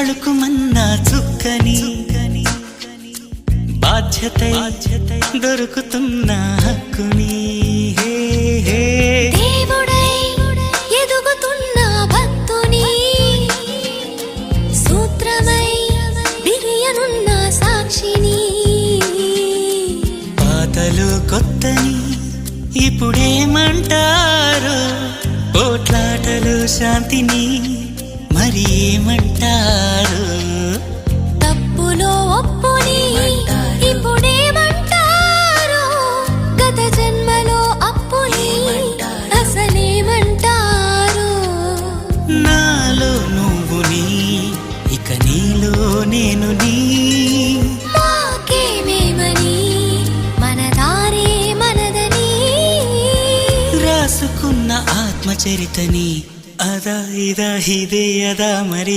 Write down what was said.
తళుకుమన్నా చుక్కని బాధ్యత దొరుకుతున్న హక్కుని దేవుడై ఎదుగుతున్న భక్తుని సూత్రమై బిరియనున్న సాక్షిని పాతలు కొత్తని ఇప్పుడేమంటారు పోట్లాటలు శాంతిని మరి ఏమంటారు తప్పులో ఒప్పుని ఇప్పుడేమంటారు గత జన్మలో అప్పుని అసలేమంటారు నాలో నువ్వు నీ ఇక నీలో నేను నీ మాకేమేమని మన దారే మనదని రాసుకున్న ఆత్మచరితని అదా ఇదా ఇదే అదా మరి